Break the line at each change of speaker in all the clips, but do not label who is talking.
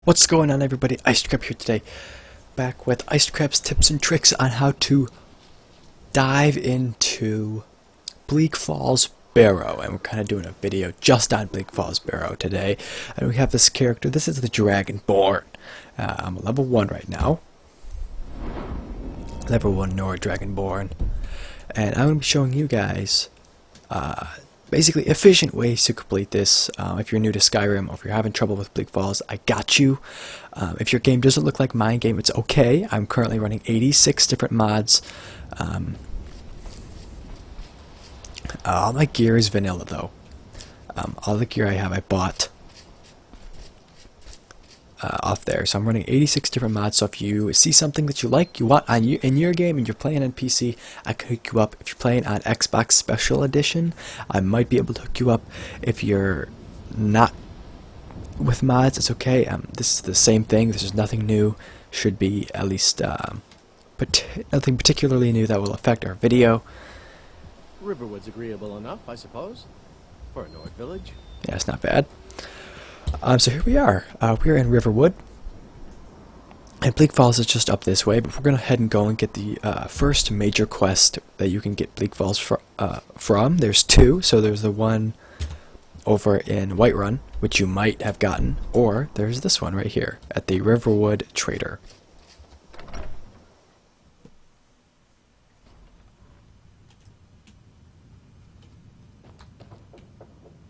What's going on, everybody? IcedCrab here today, back with IcedCrab's tips and tricks on how to dive into Bleak Falls Barrow, and we're kind of doing a video just on Bleak Falls Barrow today. And we have this character. This is the Dragonborn. I'm a level 1 right now, level 1 Nord Dragonborn, and I'm going to be showing you guys basically efficient ways to complete this. If you're new to Skyrim or if you're having trouble with Bleak Falls, I got you. If your game doesn't look like my game, it's okay. I'm currently running 86 different mods. All my gear is vanilla though. All the gear I have I bought off there. So I'm running 86 different mods, so if you see something that you like, you want in your game and you're playing on PC, I can hook you up. If you're playing on Xbox Special Edition, I might be able to hook you up. If you're not with mods, it's okay. This is the same thing. This is nothing new. Should be at least nothing particularly new that will affect our video.
Riverwood's agreeable enough, I suppose, for a Nord village.
Yeah, it's not bad. So here we are. We're in Riverwood, and Bleak Falls is just up this way, but we're going to head and go and get the first major quest that you can get Bleak Falls from. There's two, so there's the one over in Whiterun, which you might have gotten, or there's this one right here at the Riverwood Trader.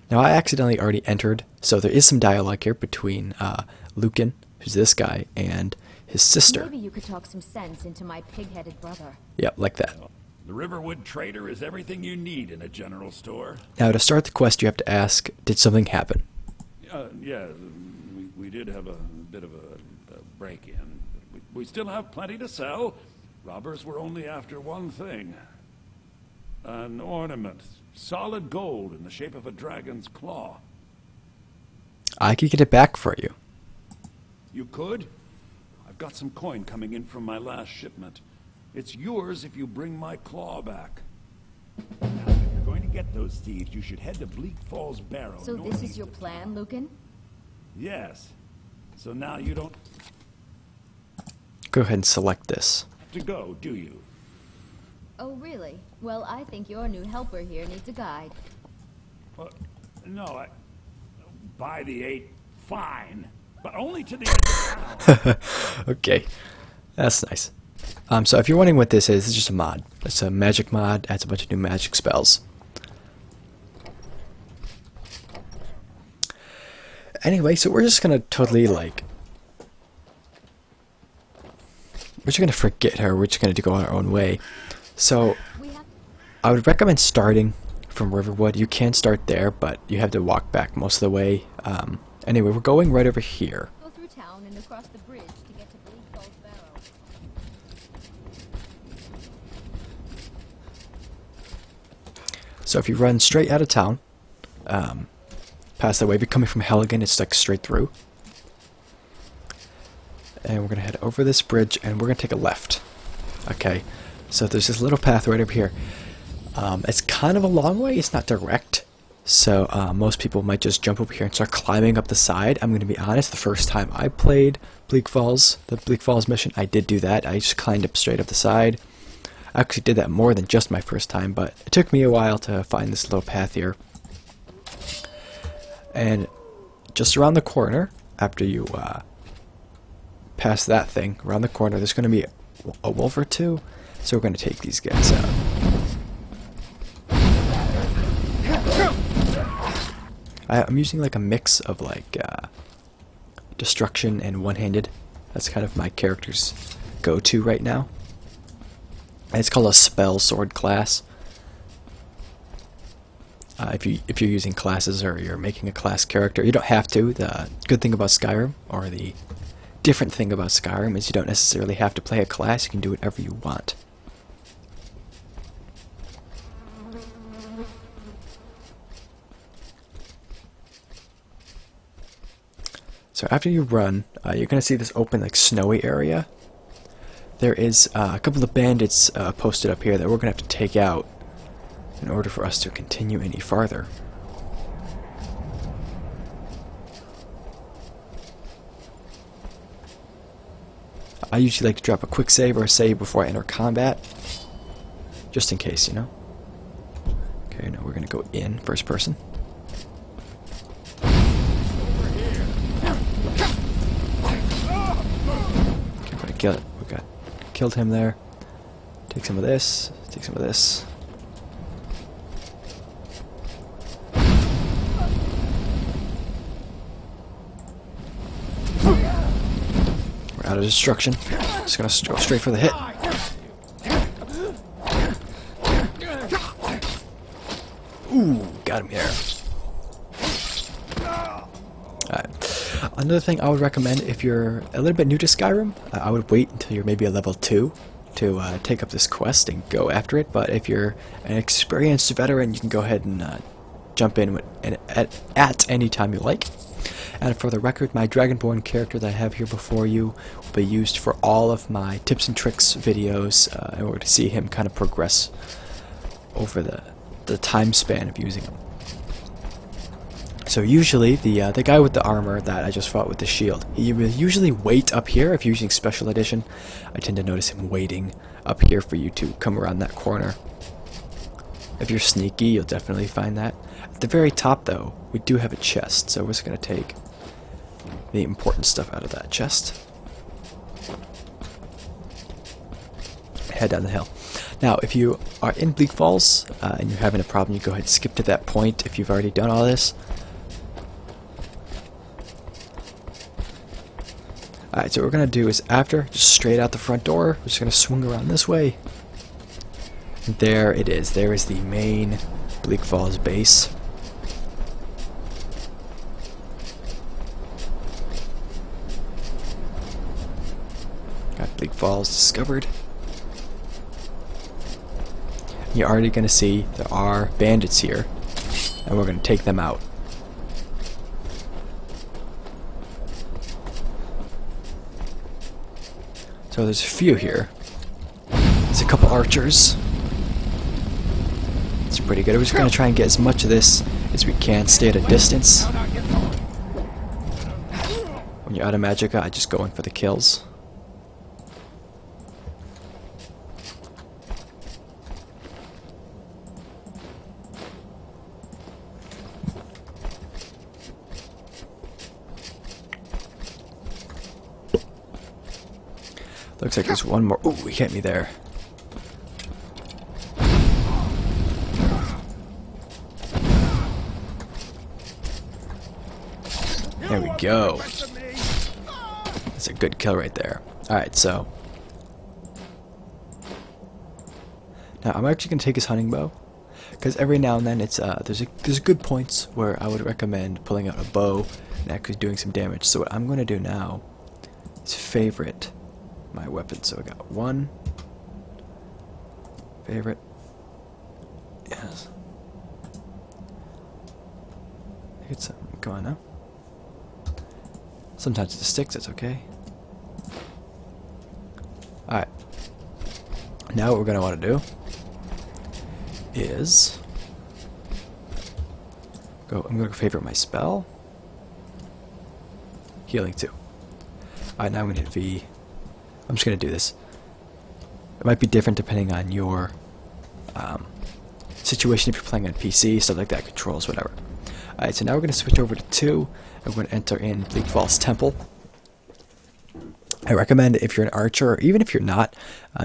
Now, I accidentally already entered, so there is some dialogue here between Lucan, who's this guy, and his sister.
Maybe you could talk some sense into my pig-headed brother.
Yep, like that.
The Riverwood Trader is everything you need in a general store.
Now, to start the quest, you have to ask, did something happen?
Yeah, we did have a bit of a break-in. We still have plenty to sell. Robbers were only after one thing. An ornament. Solid gold in the shape of a dragon's claw.
I could get it back for you.
You could? I've got some coin coming in from my last shipment. It's yours if you bring my claw back. Now, if you're going to get those thieves, you should head to Bleak Falls Barrow.
So this is your plan, Lucan?
Yes. So now you don't
Go ahead and select this.
have to go, do you?
Oh, really? Well, I think your new helper here needs a guide.
Well, no, by the 8, fine. But only to the end of town.
Okay, that's nice. So if you're wondering what this is, it's just a mod. It's a magic mod, adds a bunch of new magic spells. Anyway, so we're just gonna totally like... We're just gonna forget her, we're just gonna go our own way. So, I would recommend starting from Riverwood. You can start there, but you have to walk back most of the way. Anyway, we're going right over here.
Go through town and across the bridge to get to Bleak Falls Barrow.
So if you run straight out of town, past the way, if you're coming from Helgen, it's like straight through. And we're going to head over this bridge, and we're going to take a left. Okay. So there's this little path right over here. It's kind of a long way. It's not direct. So most people might just jump over here and start climbing up the side. I'm going to be honest, the first time I played Bleak Falls, the Bleak Falls mission, I did do that. I just climbed up straight up the side. I actually did that more than just my first time, but it took me a while to find this little path here. And just around the corner, after you pass that thing, around the corner, there's going to be a wolf or two. So we're going to take these guys out. I'm using like a mix of like destruction and one-handed. That's kind of my character's go-to right now. And it's called a spell sword class. If you're using classes or you're making a class character, you don't have to. The good thing about Skyrim, or the different thing about Skyrim, is you don't necessarily have to play a class. You can do whatever you want. So after you run, you're going to see this open, like, snowy area. There is a couple of bandits posted up here that we're going to have to take out in order for us to continue any farther. I usually like to drop a quick save or a save before I enter combat, just in case, you know. Okay, now we're gonna go in first person. Okay, kill it. We got killed him there. Take some of this. Take some of this. We're out of destruction. Just gonna go straight for the hit. Ooh, got him here. Alright. Another thing I would recommend if you're a little bit new to Skyrim, I would wait until you're maybe a level 2 to take up this quest and go after it. But if you're an experienced veteran, you can go ahead and jump in at any time you like. And for the record, my Dragonborn character that I have here before you will be used for all of my tips and tricks videos in order to see him kind of progress over the time span of using him. So usually the guy with the armor that I just fought with the shield, he will usually wait up here. If you're using special edition, I tend to notice him waiting up here for you to come around that corner. If you're sneaky, you'll definitely find that. At the very top though, we do have a chest, so we're just going to take the important stuff out of that chest. Head down the hill. Now, if you are in Bleak Falls and you're having a problem, you go ahead and skip to that point if you've already done all this. Alright, so what we're going to do is after, just straight out the front door, we're just going to swing around this way. And there it is. There is the main Bleak Falls base. Got Bleak Falls discovered. You're already going to see there are bandits here, and we're going to take them out. So there's a few here. There's a couple archers. It's pretty good. We're just going to try and get as much of this as we can. Stay at a distance. When you're out of magicka, I just go in for the kills. Looks like there's one more. Ooh, he hit me there. There we go. That's a good kill right there. Alright, so. Now, I'm actually going to take his hunting bow. Because every now and then, it's there's good points where I would recommend pulling out a bow and actually doing some damage. So what I'm going to do now is favorite my weapon. So I got one favorite. Yes. It's come on now. Sometimes it sticks. It's okay. All right. Now what we're gonna want to do is go. I'm gonna favorite my spell. Healing 2. All right. Now I'm gonna hit V. I'm just going to do this. It might be different depending on your situation, if you're playing on PC, stuff like that, controls, whatever. Alright, so now we're going to switch over to 2, and we're going to enter in Bleak Falls Temple. I recommend if you're an archer, or even if you're not,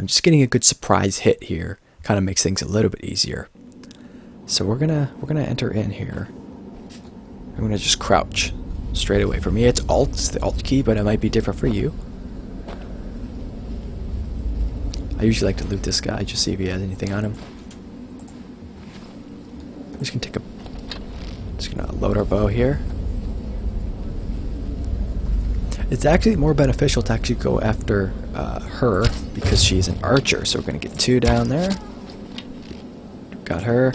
just getting a good surprise hit here kind of makes things a little bit easier. So we're gonna enter in here. I'm gonna just crouch straight away. For me, it's Alt, it's the Alt key, but it might be different for you. I usually like to loot this guy, just see if he has anything on him. I'm just gonna load our bow here. It's actually more beneficial to actually go after her because she's an archer. So we're gonna get 2 down there. Got her.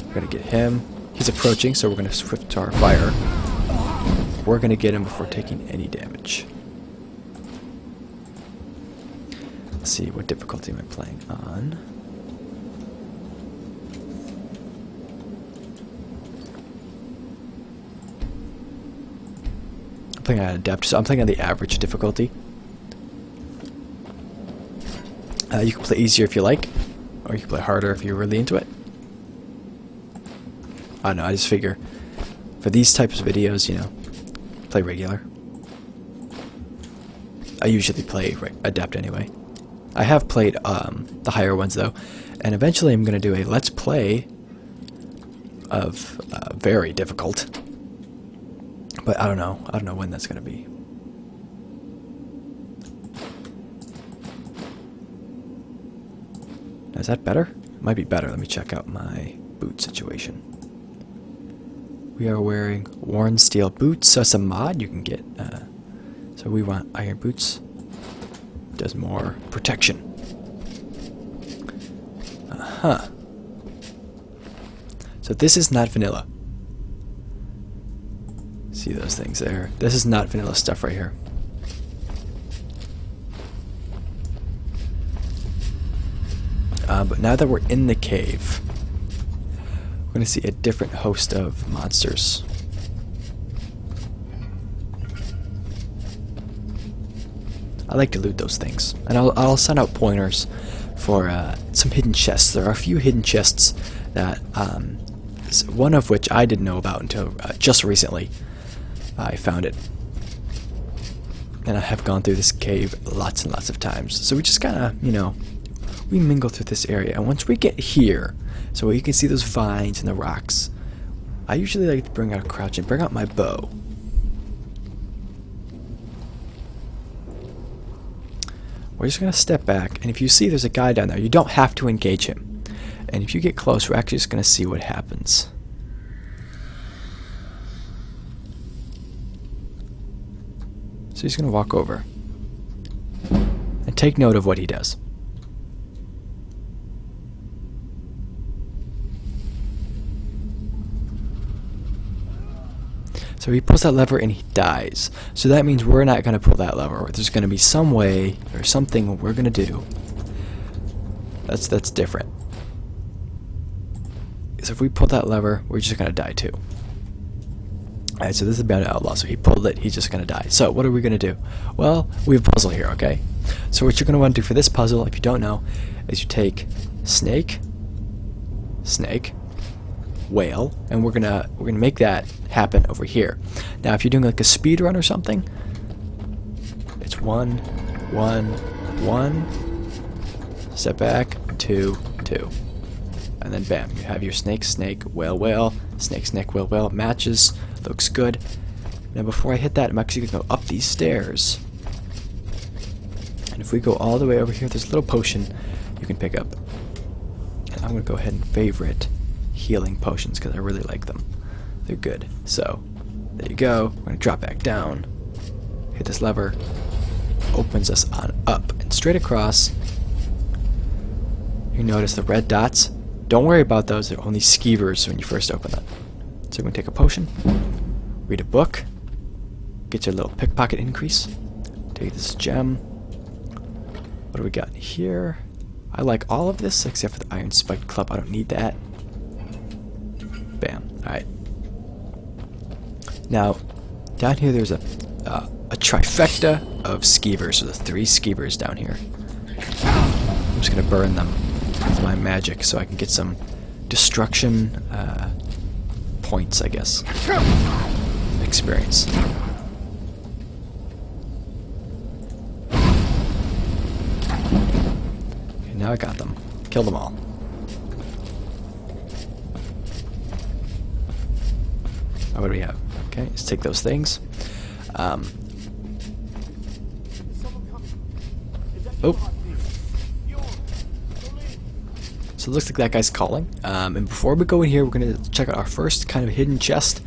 We're gonna get him. He's approaching, so we're gonna swift to our fire. We're gonna get him before taking any damage. Let's see, what difficulty am I playing on? I'm playing on Adept, so I'm playing on the average difficulty. You can play easier if you like, or you can play harder if you're really into it. I don't know, I just figure for these types of videos, you know, play regular. I usually play Adept anyway. I have played the higher ones though, and eventually I'm going to do a Let's Play of very difficult. But I don't know when that's going to be. Now, is that better? It might be better. Let me check out my boot situation. We are wearing worn steel boots, so it's a mod you can get. So we want iron boots. Does more protection. So this is not vanilla. See those things there? This is not vanilla stuff right here. But now that we're in the cave, we're going to see a different host of monsters. I like to loot those things, and I'll send out pointers for some hidden chests. There are a few hidden chests that, one of which I didn't know about until just recently. I found it, and I have gone through this cave lots and lots of times. So we just kind of, you know, we mingle through this area, and once we get here, so you can see those vines and the rocks, I usually like to bring out a crouch and bring out my bow. We're just going to step back, and if you see there's a guy down there, you don't have to engage him. And if you get close, we're actually just going to see what happens. So he's going to walk over. And take note of what he does. So he pulls that lever and he dies. So that means we're not going to pull that lever. There's going to be some way or something we're going to do that's different. So if we pull that lever, we're just going to die too. Alright, so this is Bandit Outlaw. So he pulled it, he's just going to die. So what are we going to do? Well, we have a puzzle here, okay? So what you're going to want to do for this puzzle, if you don't know, is you take snake, whale, and we're gonna make that happen over here. Now if you're doing like a speed run or something, it's 1 1 1, step back, 2 2, and then bam, you have your snake whale, snake whale, matches, looks good. Now before I hit that, I'm actually gonna go up these stairs, and if we go all the way over here, there's a little potion you can pick up, and I'm gonna go ahead and favorite healing potions because I really like them. They're good. So there you go. We're gonna drop back down, hit this lever, opens us on up, and straight across you notice the red dots. Don't worry about those, they're only skeevers when you first open them. So we're gonna take a potion, read a book, get your little pickpocket increase, take this gem. What do we got here? I like all of this except for the iron spiked club. I don't need that. Bam. Alright. Now, down here there's a trifecta of skeevers, so the 3 skeevers down here. I'm just going to burn them with my magic so I can get some destruction points, I guess. Experience. Okay, now I got them. Killed them all. What do we have? Okay, let's take those things. Oh. So it looks like that guy's calling. And before we go in here, we're going to check out our first kind of hidden chest.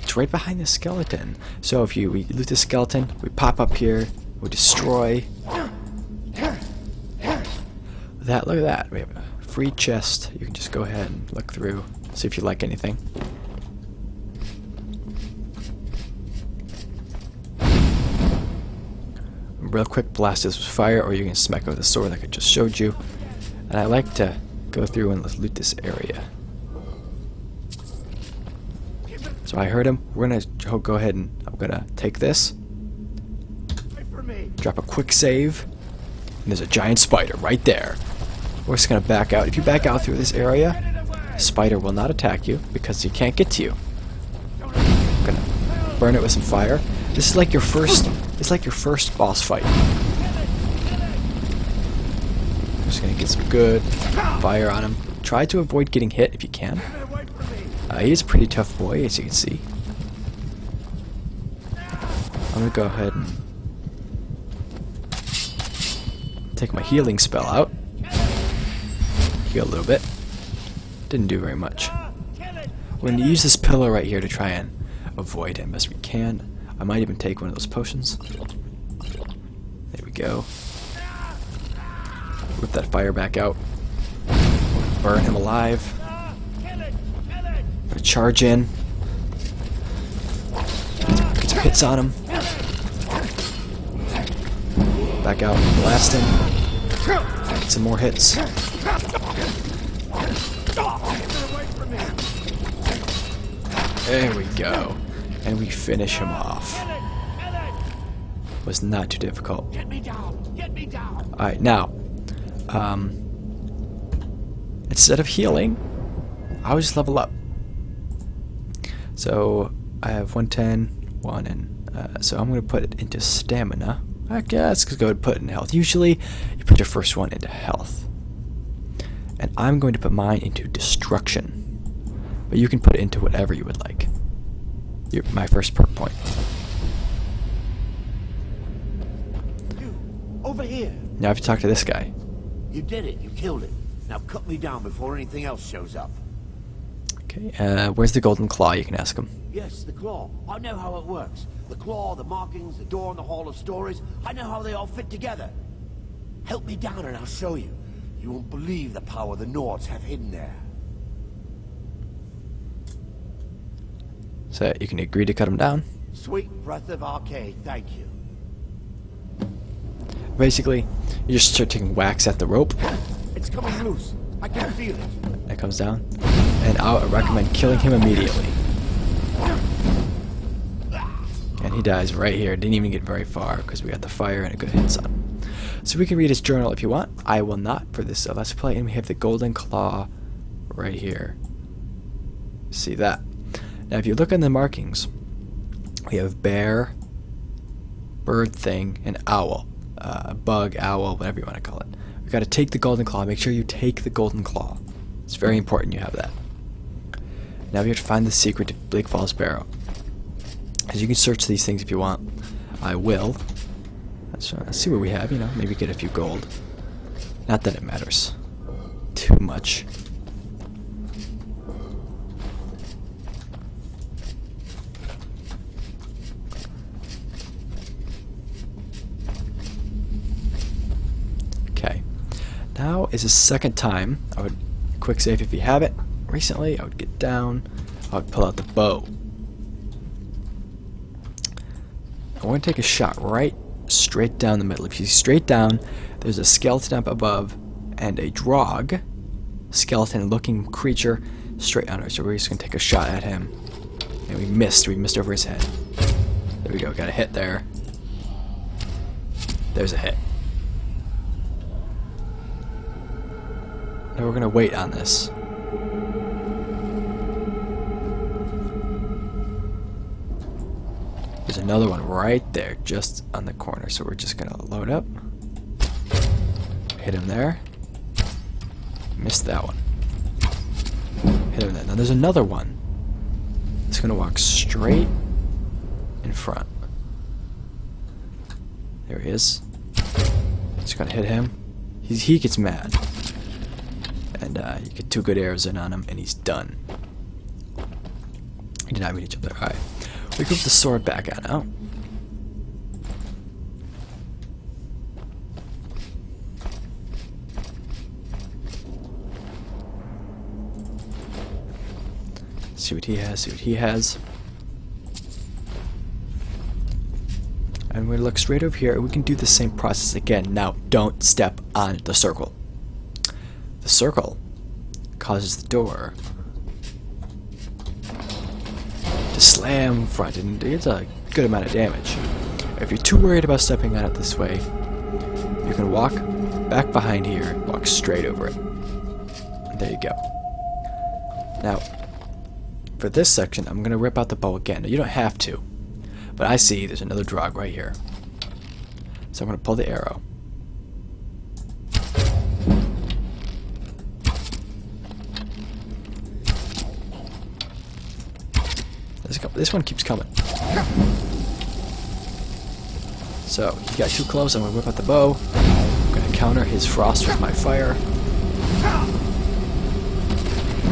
It's right behind the skeleton. So if we loot the skeleton, we pop up here, we destroy. That, look at that. We have a free chest. You can just go ahead and look through, see if you like anything. Real quick, blast this with fire, or you can smack it with a sword like I just showed you. And I like to go through and let's loot this area. So I heard him. We're gonna go ahead and I'm gonna take this. Drop a quick save. And there's a giant spider right there. We're just gonna back out. If you back out through this area, the spider will not attack you because he can't get to you. I'm gonna burn it with some fire. This is like your first. It's like your first boss fight. I'm just gonna get some good fire on him. Try to avoid getting hit if you can. He's a pretty tough boy, as you can see. I'm gonna go ahead and take my healing spell out. Heal a little bit. Didn't do very much. We're going to use this pillar right here to try and avoid him as we can. I might even take one of those potions. There we go. Whip that fire back out. Burn him alive. Gonna charge in. Get some hits on him. Back out, blast him. Get some more hits. There we go. And we finish him off. Was not too difficult.
Get me down! Get me down!
Alright, now, instead of healing, I would just level up. So, I have 110, 1, and so I'm going to put it into stamina. I guess go and put it in health. Usually, you put your first one into health. And I'm going to put mine into destruction. But you can put it into whatever you would like. My first perk point.
You, over here.
Now I have to talk to this guy.
You did it. You killed it. Now cut me down before anything else shows up.
Okay, where's the golden claw? You can ask him.
Yes, the claw. I know how it works. The claw, the markings, the door in the Hall of Stories. I know how they all fit together. Help me down and I'll show you. You won't believe the power the Nords have hidden there.
So you can agree to cut him down.
Sweet breath of arcade, thank you.
Basically, you just start taking whacks at the rope.
It's coming loose. I can feel it.
It comes down. And I would recommend killing him immediately. And he dies right here. Didn't even get very far because we got the fire and a good hit on him. So we can read his journal if you want. I will not for this Let's Play. And we have the golden claw right here. See that? Now if you look on the markings, we have bear, bird thing, and owl. Bug, owl, whatever you want to call it. We've got to take the golden claw. Make sure you take the golden claw. It's very important you have that. Now we have to find the secret to Bleak Falls Barrow. As you can search these things if you want. I will. Let's see what we have, you know, maybe get a few gold. Not that it matters too much. Okay. Now is the second time. I would quick save if you have it. Recently, I would get down. I would pull out the bow. I want to take a shot right straight down the middle. If you see straight down, there's a skeleton up above and a drog, skeleton-looking creature straight under. So we're just gonna take a shot at him, and we missed. We missed over his head. There we go. Got a hit there. There's a hit. Now we're gonna wait on this. There's another one right there, just on the corner. So we're just gonna load up. Hit him there. Missed that one. Hit him there. Now there's another one. It's gonna walk straight in front. There he is. Just gonna hit him. He gets mad. And you get 2 good arrows in on him, and he's done. He did not meet each other. Alright. We put the sword back on now. See what he has, see what he has. And we look straight over here, and we can do the same process again. Now, don't step on the circle. The circle causes the door to slam front, and it's a good amount of damage. If you're too worried about stepping on it this way, you can walk back behind here, walk straight over it. There you go. Now, for this section, I'm going to rip out the bow again. Now, you don't have to, but I see there's another drog right here. So I'm going to pull the arrow. This one keeps coming. So, he got too close, I'm going to whip out the bow. I'm going to counter his frost with my fire.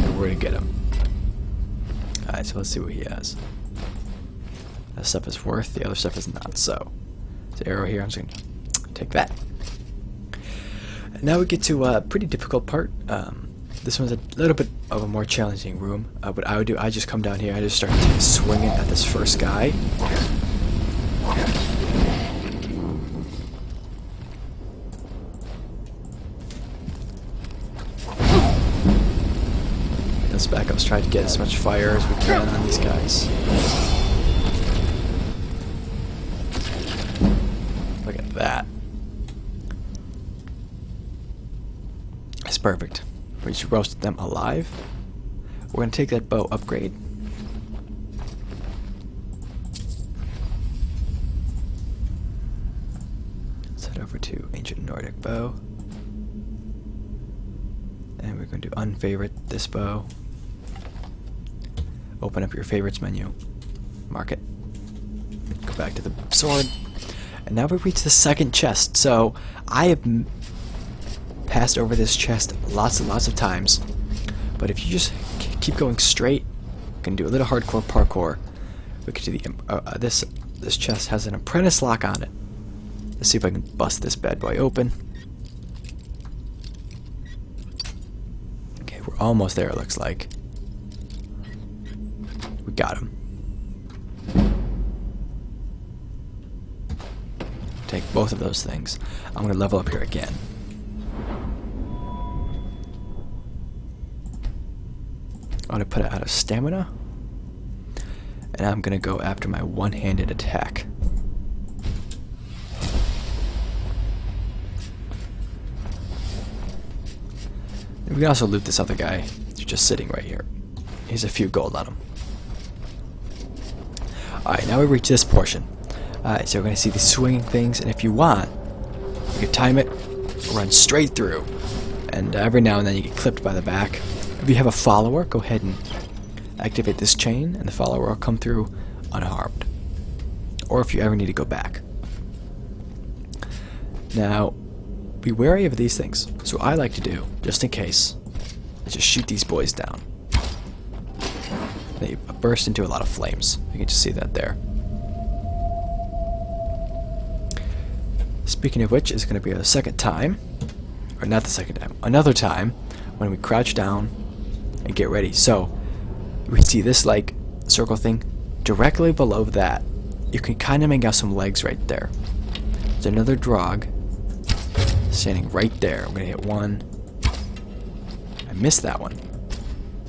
And we're going to get him. Alright, so let's see what he has. That stuff is worth, the other stuff is not. So, the arrow here, I'm just going to take that. And now we get to a pretty difficult part. This one's a little bit of a more challenging room. What I would do, I just come down here, I just start swinging at this first guy. Let's back up, try to get as much fire as we can on these guys. Look at that. That's perfect. We just roasted them alive. We're going to take that bow upgrade. Let's head over to Ancient Nordic Bow. And we're going to unfavorite this bow. Open up your favorites menu. Mark it. Go back to the sword. And now we reach the second chest. So I have passed over this chest lots and lots of times, but if you just keep going straight, you can do a little hardcore parkour. We can do the this chest has an apprentice lock on it. Let's see if I can bust this bad boy open. Okay, we're almost there. It looks like we got him. Take both of those things. I'm gonna level up here again. I'm going to put it out of stamina, and I'm going to go after my one-handed attack. And we can also loot this other guy. He's just sitting right here. He has a few gold on him. Alright, now we reach this portion. Alright, so we're going to see these swinging things, and if you want, you can time it, run straight through, and every now and then you get clipped by the back. If you have a follower, go ahead and activate this chain, and the follower will come through unharmed. Or if you ever need to go back. Now, be wary of these things. So what I like to do, just in case, is just shoot these boys down. They burst into a lot of flames. You can just see that there. Speaking of which, it's going to be a second time, or not the second time, another time, when we crouch down and get ready. So we see this like circle thing directly below that. You can kind of make out some legs right there. There's another drog standing right there. I'm gonna hit one. I missed that one.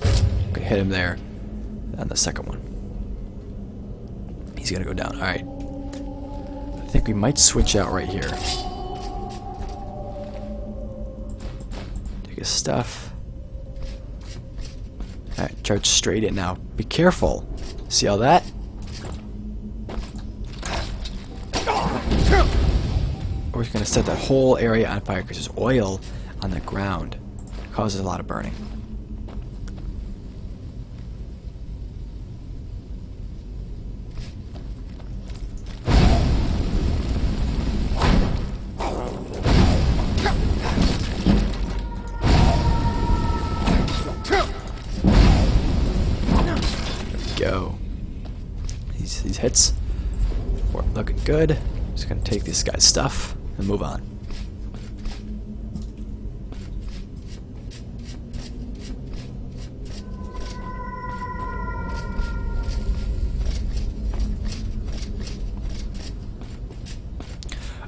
I'm gonna hit him there. And the second one. He's gonna go down. Alright. I think we might switch out right here. Take his stuff. Alright, charge straight in now. Be careful. See all that? We're just going to set that whole area on fire because there's oil on the ground. It causes a lot of burning. Go. These hits weren't looking good. Just gonna take this guy's stuff and move on.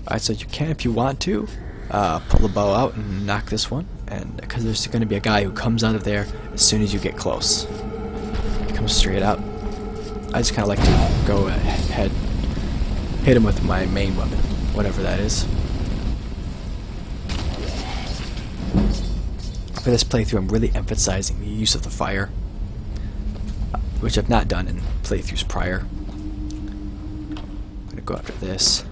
Alright, so you can, if you want to, pull the bow out and knock this one, and because there's going to be a guy who comes out of there as soon as you get close. He comes straight out. I just kind of like to go ahead, hit him with my main weapon, whatever that is. For this playthrough, I'm really emphasizing the use of the fire, which I've not done in playthroughs prior. I'm going to go after this.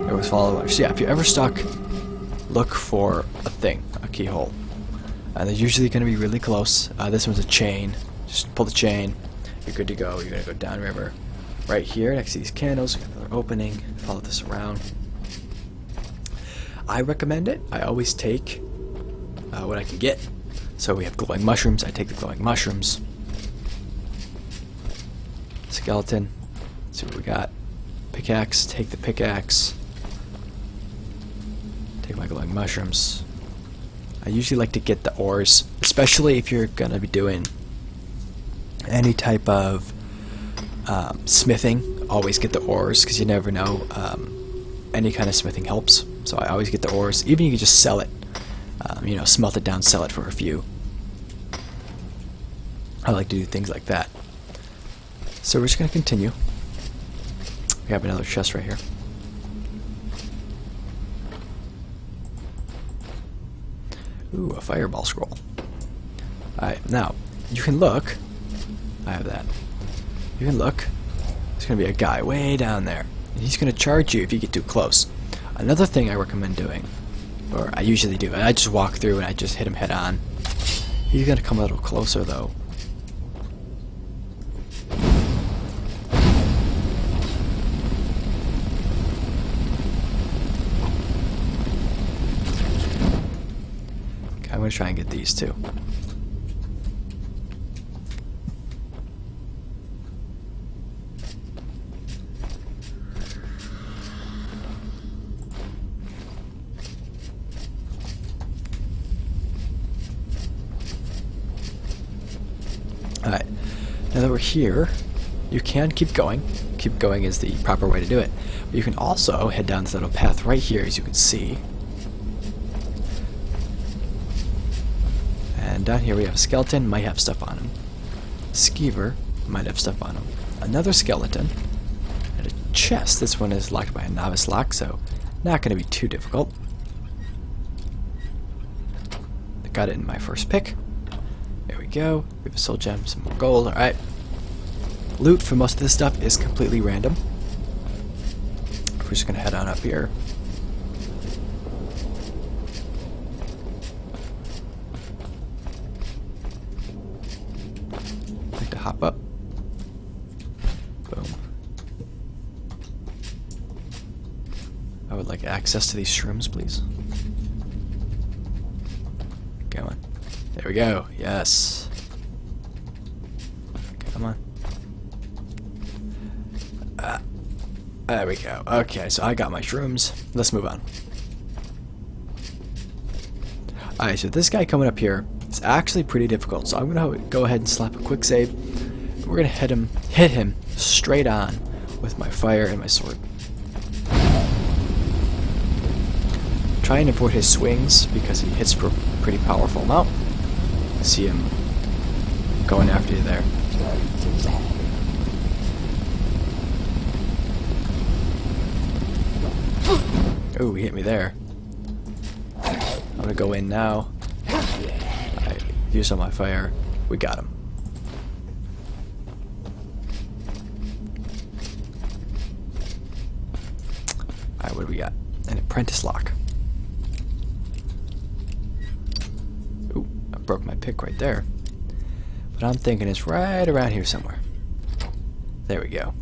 There was followers. So yeah, if you're ever stuck, look for a thing, a keyhole. And they're usually going to be really close. This one's a chain. Just pull the chain. You're good to go. You're going to go downriver. Right here, next to these candles, we got another opening. Follow this around. I recommend it. I always take what I can get. So we have glowing mushrooms. I take the glowing mushrooms. Skeleton. Let's see what we got. Pickaxe. Take the pickaxe. Take my glowing mushrooms. I usually like to get the ores, especially if you're going to be doing any type of smithing. Always get the ores, because you never know. Any kind of smithing helps. So I always get the ores. Even you can just sell it. You know, smelt it down, sell it for a few. I like to do things like that. So we're just going to continue. We have another chest right here. Ooh, a fireball scroll. Alright, now, you can look. I have that. You can look. There's going to be a guy way down there. And he's going to charge you if you get too close. Another thing I recommend doing, or I usually do, and I just walk through and I just hit him head on. He's going to come a little closer though. Okay, I'm going to try and get these too. Alright, now that we're here, you can keep going. Keep going is the proper way to do it. But you can also head down this little path right here, as you can see. And down here we have a skeleton, might have stuff on him. Skeever might have stuff on him. Another skeleton. And a chest. This one is locked by a novice lock, so not going to be too difficult. I got it in my first pick. There we go. We have a soul gem, some more gold. Alright. Loot for most of this stuff is completely random. We're just going to head on up here. I like to hop up. Boom. I would like access to these shrooms, please. Going. There we go. Yes. Come on. There we go. Okay, so I got my shrooms. Let's move on. Alright, so this guy coming up here is actually pretty difficult. So I'm going to go ahead and slap a quick save. We're going to hit him straight on with my fire and my sword. Try and avoid his swings because he hits for a pretty powerful amount. See him going after you there. Oh, he hit me there. I'm gonna go in now. I use all my fire. We got him. Alright, what do we got? An apprentice lock. Ooh, I broke my pick right there. But I'm thinking it's right around here somewhere. There we go.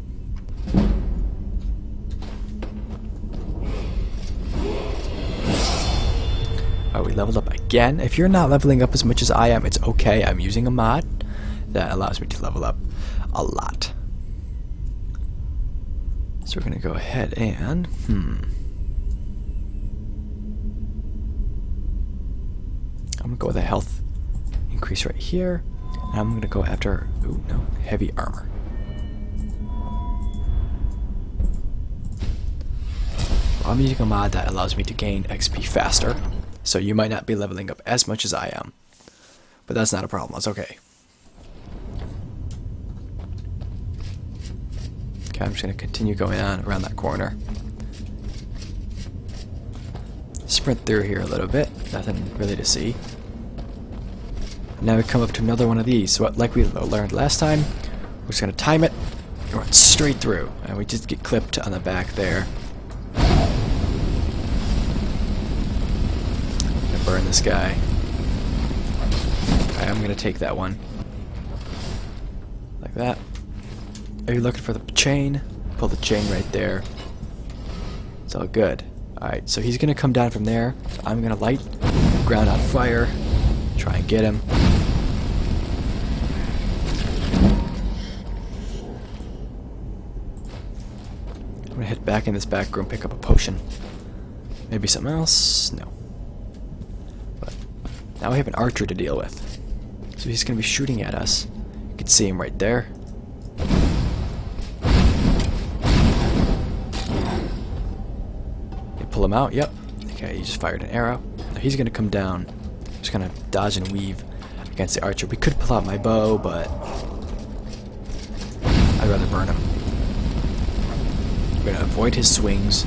Are we leveled up again? If you're not leveling up as much as I am, it's okay. I'm using a mod that allows me to level up a lot. So we're going to go ahead and... I'm going to go with a health increase right here. And I'm going to go after... Ooh, no. Heavy armor. I'm using a mod that allows me to gain XP faster. So you might not be leveling up as much as I am. But that's not a problem. That's okay. Okay, I'm just going to continue going on around that corner. Sprint through here a little bit. Nothing really to see. Now we come up to another one of these. So like we learned last time, we're just going to time it and run straight through. And we just get clipped on the back there. I'm going to burn this guy. Okay, I'm going to take that one. Like that. Are you looking for the chain? Pull the chain right there. It's all good. Alright, so he's going to come down from there. So I'm going to light the ground on fire. Try and get him. I'm going to head back in this back room, pick up a potion. Maybe something else? No. But now we have an archer to deal with. So he's going to be shooting at us. You can see him right there. Pull him out, yep. Okay, he just fired an arrow. Now he's gonna come down. Just gonna dodge and weave against the archer. We could pull out my bow, but I'd rather burn him. We're gonna avoid his swings.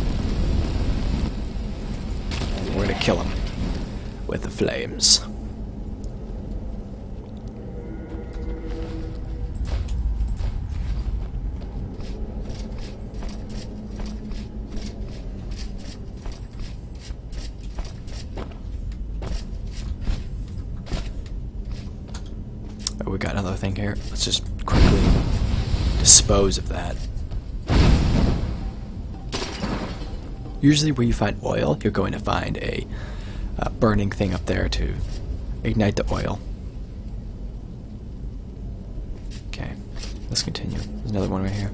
And we're gonna kill him with the flames. We got another thing here. Let's just quickly dispose of that. Usually where you find oil, you're going to find a burning thing up there to ignite the oil. Okay, let's continue. There's another one right here.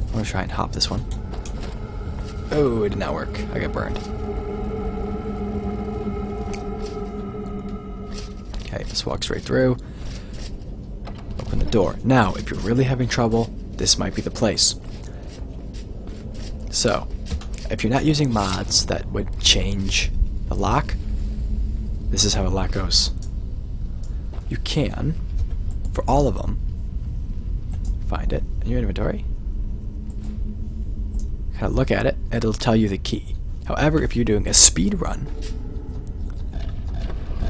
I'm going to try and hop this one. Oh, it did not work. I got burned. Okay, just walk straight through. Open the door. Now, if you're really having trouble, this might be the place. So, if you're not using mods that would change the lock, this is how the lock goes. You can, for all of them, find it in your inventory. Kind of look at it, and it'll tell you the key. However, if you're doing a speed run,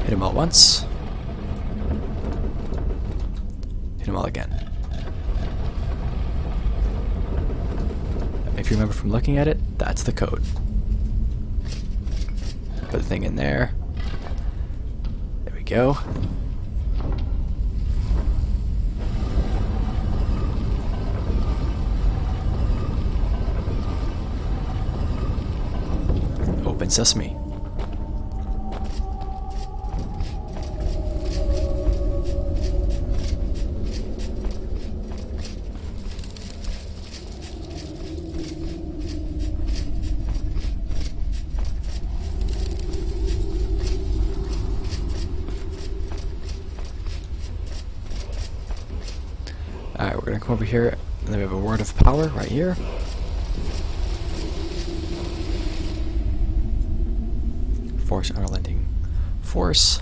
hit them all once. Hit them all again. If you remember from looking at it, that's the code. Put the thing in there. There we go. Open sesame. Alright, we're gonna come over here, and then we have a word of power right here. Force unrelenting force.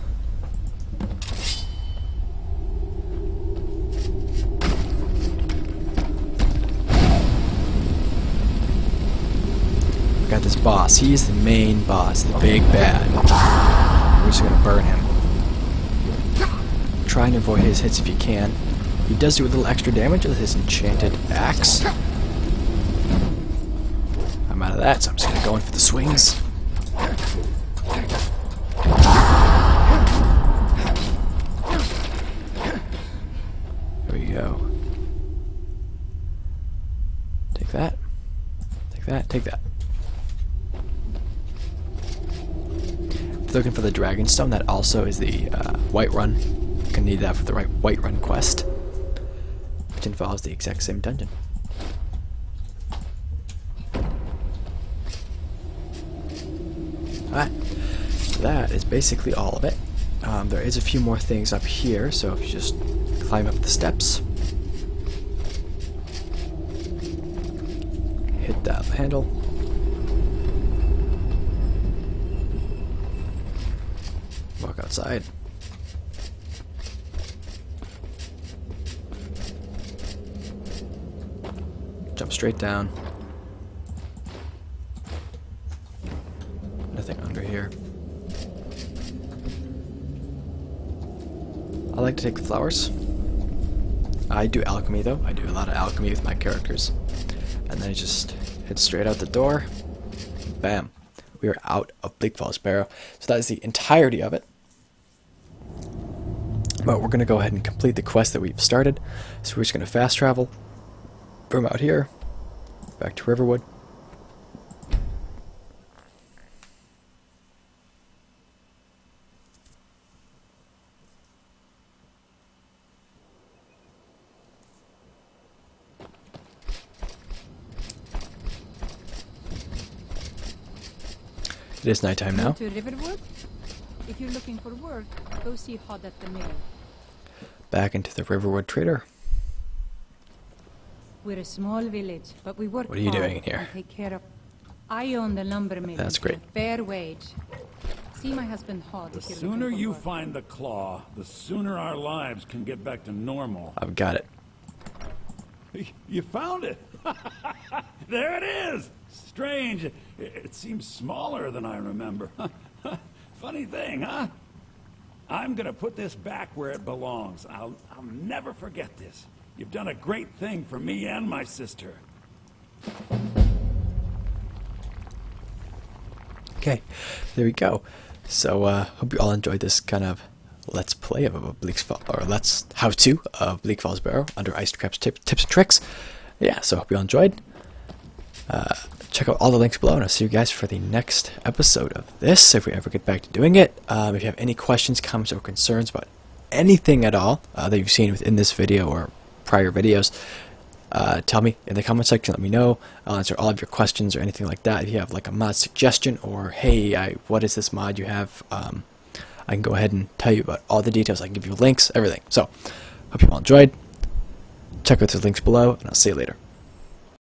We got this boss. He's the main boss, the big bad. We're just gonna burn him. Try and avoid his hits if you can. He does do a little extra damage with his enchanted axe. I'm out of that, so I'm just gonna go in for the swings. There we go. Take that. Take that. Take that. If you're looking for the Dragonstone, that also is the Whiterun. You can need that for the Whiterun quest, which involves the exact same dungeon. Alright, so that is basically all of it. There is a few more things up here, so if you just climb up the steps, hit that handle, walk outside. jump straight down. Nothing under here. I like to take the flowers. I do alchemy though. I do a lot of alchemy with my characters. And then I just head straight out the door. Bam. We are out of Bleak Falls Barrow. So that is the entirety of it. But we're going to go ahead and complete the quest that we've started. So we're just going to fast travel from out here back to Riverwood. It is nighttime now.
To Riverwood? If you're looking for work, go see Hod at the mill.
Back into the Riverwood Trader.
We're a small village, but we work
What are you
hard
doing in here?
and take care of. I own the lumber mill.
That's great.
For a fair wage. See my husband Hod.
The
if you're
sooner
looking for
you
work.
find the claw, the sooner our lives can get back to normal.
I've got it.
You found it! There it is! Strange. It seems smaller than I remember. Funny thing, huh? I'm gonna put this back where it belongs. I'll never forget this. You've done a great thing for me and my sister.
Okay, there we go. So, hope you all enjoyed this kind of let's play of a Bleak Falls, or let's how-to of Bleak Falls Barrow under IcedCrab's tips and tricks. Yeah, so hope you all enjoyed. Check out all the links below, and I'll see you guys for the next episode of this, if we ever get back to doing it. If you have any questions, comments, or concerns about anything at all that you've seen within this video or prior videos, tell me in the comment section. Let me know. I'll answer all of your questions or anything like that. If you have like a mod suggestion, or hey, what is this mod you have, I can go ahead and tell you about all the details. I can give you links, everything. So, hope you all enjoyed. Check out those links below, and I'll see you later.